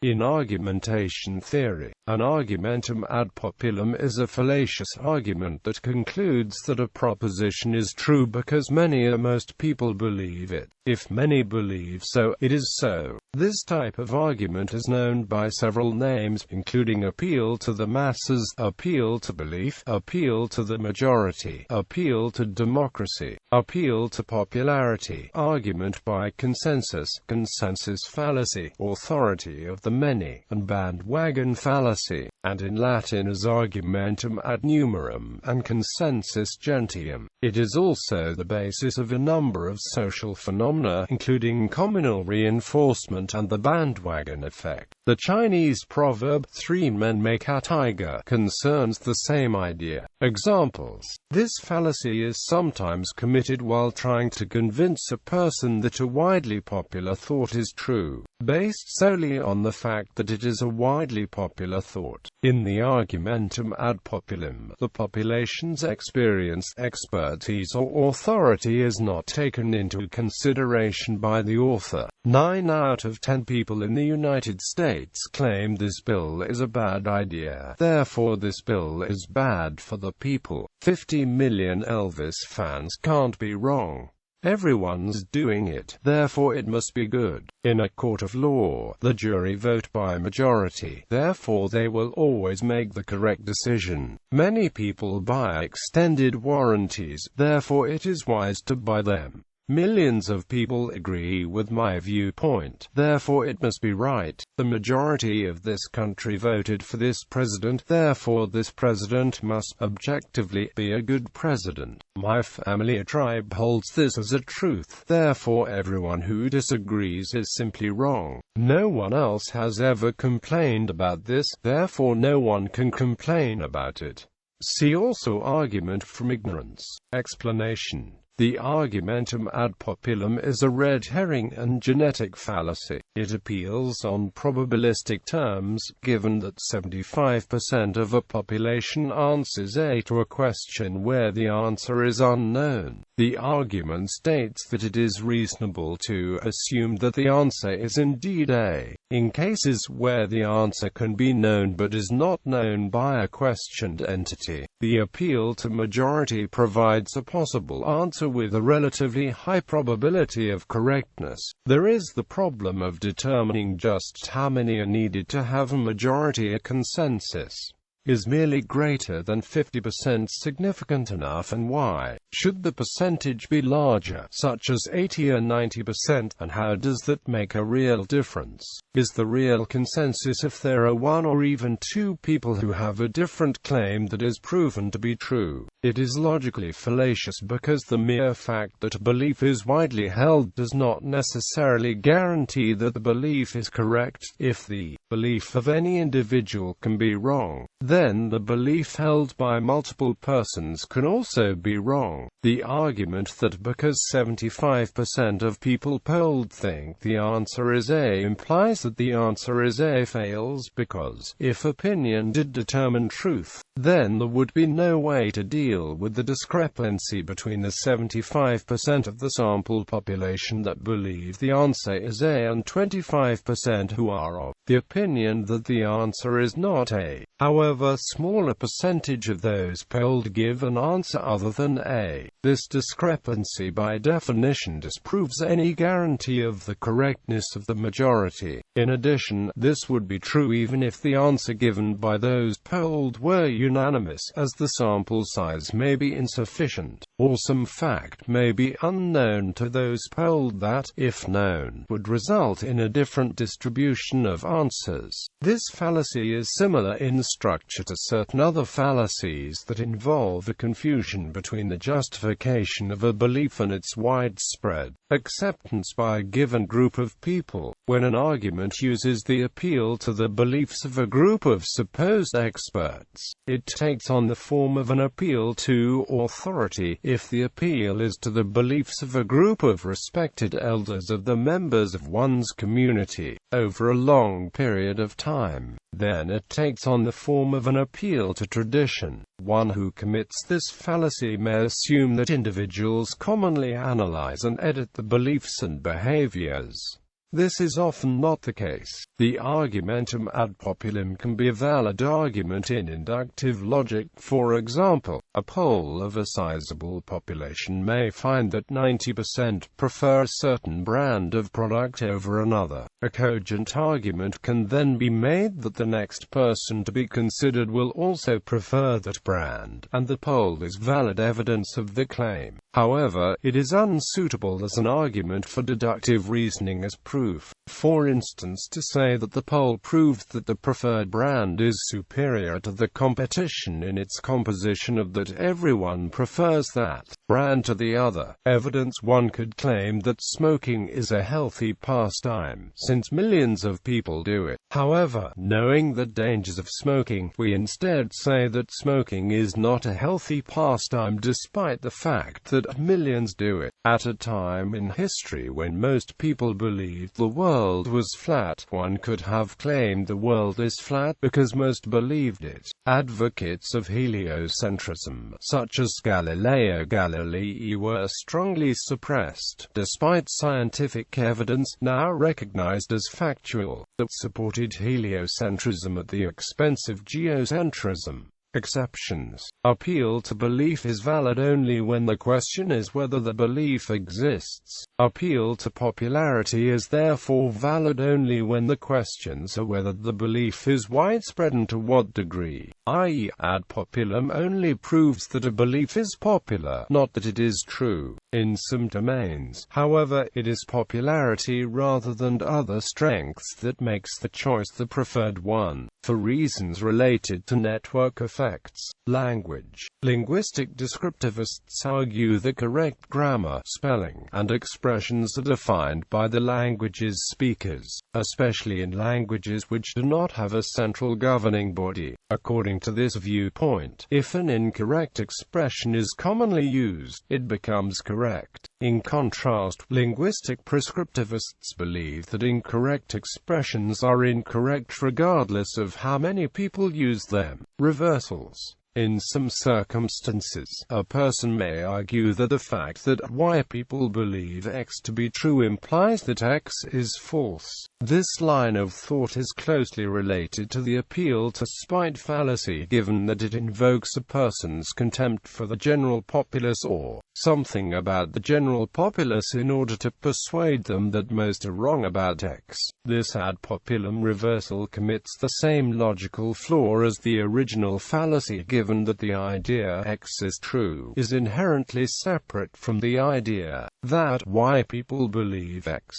In argumentation theory, an argumentum ad populum is a fallacious argument that concludes that a proposition is true because many or most people believe it. If many believe so, it is so. This type of argument is known by several names, including appeal to the masses, appeal to belief, appeal to the majority, appeal to democracy, appeal to popularity, argument by consensus, consensus fallacy, authority of the many, and bandwagon fallacy, and in Latin as argumentum ad numerum, and consensus gentium. It is also the basis of a number of social phenomena, including communal reinforcement and the bandwagon effect. The Chinese proverb, "Three men make a tiger," concerns the same idea. Examples: this fallacy is sometimes committed while trying to convince a person that a widely popular thought is true, based solely on the fact that it is a widely popular thought. In the argumentum ad populum, the population's experience, expertise or authority is not taken into consideration by the author. 9 out of 10 people in the United States claim this bill is a bad idea, therefore this bill is bad for the people. 50 million Elvis fans can't be wrong. Everyone's doing it, therefore it must be good. In a court of law, the jury vote by majority, therefore they will always make the correct decision. Many people buy extended warranties, therefore it is wise to buy them. Millions of people agree with my viewpoint, therefore it must be right. The majority of this country voted for this president, therefore this president must objectively be a good president. My family or tribe holds this as a truth, therefore everyone who disagrees is simply wrong. No one else has ever complained about this, therefore no one can complain about it. See also argument from ignorance. Explanation. The argumentum ad populum is a red herring and genetic fallacy. It appeals on probabilistic terms, given that 75% of a population answers A to a question where the answer is unknown. The argument states that it is reasonable to assume that the answer is indeed A. In cases where the answer can be known but is not known by a questioned entity, the appeal to majority provides a possible answer with a relatively high probability of correctness. There is the problem of determining just how many are needed to have a majority. A consensus. Is merely greater than 50% significant enough, and why? Should the percentage be larger, such as 80 or 90%, and how does that make a real difference? Is the real consensus if there are one or even two people who have a different claim that is proven to be true? It is logically fallacious because the mere fact that a belief is widely held does not necessarily guarantee that the belief is correct. If the belief of any individual can be wrong, then the belief held by multiple persons can also be wrong. The argument that because 75% of people polled think the answer is A implies that the answer is A fails, because, if opinion did determine truth, then there would be no way to deal with the discrepancy between the 75% of the sample population that believe the answer is A and 25% who are of the opinion that the answer is not A. However, smaller percentage of those polled give an answer other than A. This discrepancy by definition disproves any guarantee of the correctness of the majority. In addition, this would be true even if the answer given by those polled were unanimous, as the sample size may be insufficient, or some fact may be unknown to those polled that, if known, would result in a different distribution of answers. This fallacy is similar in structure to certain other fallacies that involve a confusion between the justification of a belief and its widespread acceptance by a given group of people. When an argument uses the appeal to the beliefs of a group of supposed experts, it takes on the form of an appeal to authority. If the appeal is to the beliefs of a group of respected elders of the members of one's community, over a long period of time, then it takes on the form of an appeal to tradition. One who commits this fallacy may assume that individuals commonly analyze and edit the beliefs and behaviors This is often not the case. The argumentum ad populum can be a valid argument in inductive logic. For example, a poll of a sizable population may find that 90% prefer a certain brand of product over another. A cogent argument can then be made that the next person to be considered will also prefer that brand, and the poll is valid evidence of the claim. However, it is unsuitable as an argument for deductive reasoning as proof. For instance, to say that the poll proved that the preferred brand is superior to the competition in its composition of that everyone prefers that brand to the other evidence. One could claim that smoking is a healthy pastime, since millions of people do it. However, knowing the dangers of smoking, we instead say that smoking is not a healthy pastime despite the fact that millions do it. At a time in history when most people believed the world was flat, one could have claimed the world is flat because most believed it. Advocates of heliocentrism, such as Galileo Galilei, were strongly suppressed, despite scientific evidence, now recognized as factual, that supported heliocentrism at the expense of geocentrism. Exceptions. Appeal to belief is valid only when the question is whether the belief exists. Appeal to popularity is therefore valid only when the questions are whether the belief is widespread and to what degree, i.e., ad populum only proves that a belief is popular, not that it is true. In some domains, however, it is popularity rather than other strengths that makes the choice the preferred one. For reasons related to network effects, language, linguistic descriptivists argue the correct grammar, spelling, and expressions are defined by the language's speakers, especially in languages which do not have a central governing body. According to this viewpoint, if an incorrect expression is commonly used, it becomes correct. In contrast, linguistic prescriptivists believe that incorrect expressions are incorrect regardless of how many people use them. Reversals. In some circumstances, a person may argue that the fact that Y people believe X to be true implies that X is false. This line of thought is closely related to the appeal to spite fallacy, given that it invokes a person's contempt for the general populace or something about the general populace in order to persuade them that most are wrong about X. This ad populum reversal commits the same logical flaw as the original fallacy, given that the idea X is true is inherently separate from the idea that Y people believe X.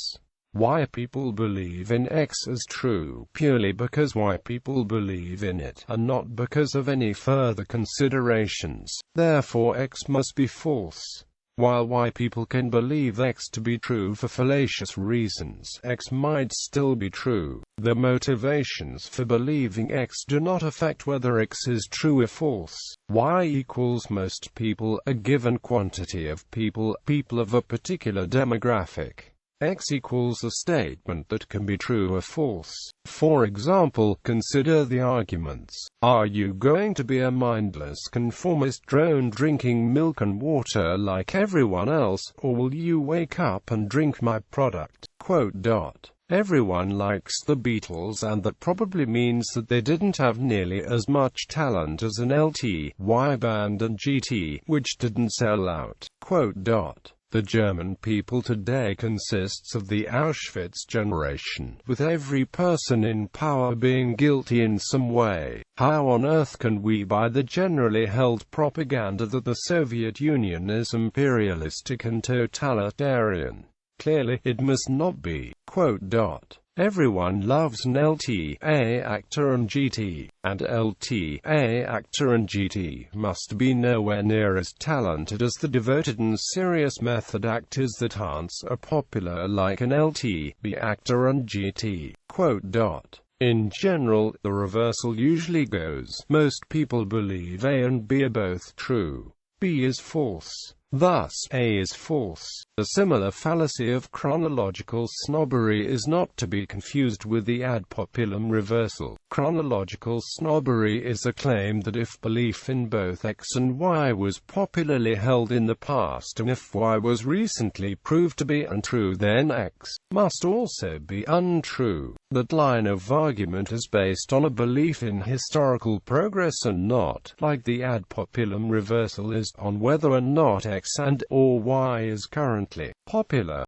Y people believe in X as true purely because Y people believe in it, and not because of any further considerations. Therefore X must be false. While Y people can believe X to be true for fallacious reasons, X might still be true. The motivations for believing X do not affect whether X is true or false. Y equals most people, a given quantity of people of a particular demographic. X equals a statement that can be true or false. For example, consider the arguments. Are you going to be a mindless conformist drone drinking milk and water like everyone else, or will you wake up and drink my product? Everyone likes the Beatles, and that probably means that they didn't have nearly as much talent as an LT, band and GT, which didn't sell out. The German people today consists of the Auschwitz generation, with every person in power being guilty in some way. How on earth can we buy the generally held propaganda that the Soviet Union is imperialistic and totalitarian? Clearly, it must not be. Everyone loves an LTA actor and GT, and LTA actor and GT must be nowhere near as talented as the devoted and serious method actors that aren't so popular like an LTB actor and GT. In general, the reversal usually goes, most people believe A and B are both true. B is false. Thus, A is false. A similar fallacy of chronological snobbery is not to be confused with the ad populum reversal. Chronological snobbery is a claim that if belief in both X and Y was popularly held in the past and if Y was recently proved to be untrue, then X must also be untrue. That line of argument is based on a belief in historical progress and not, like the ad populum reversal is, on whether or not X and or Y is currently popular.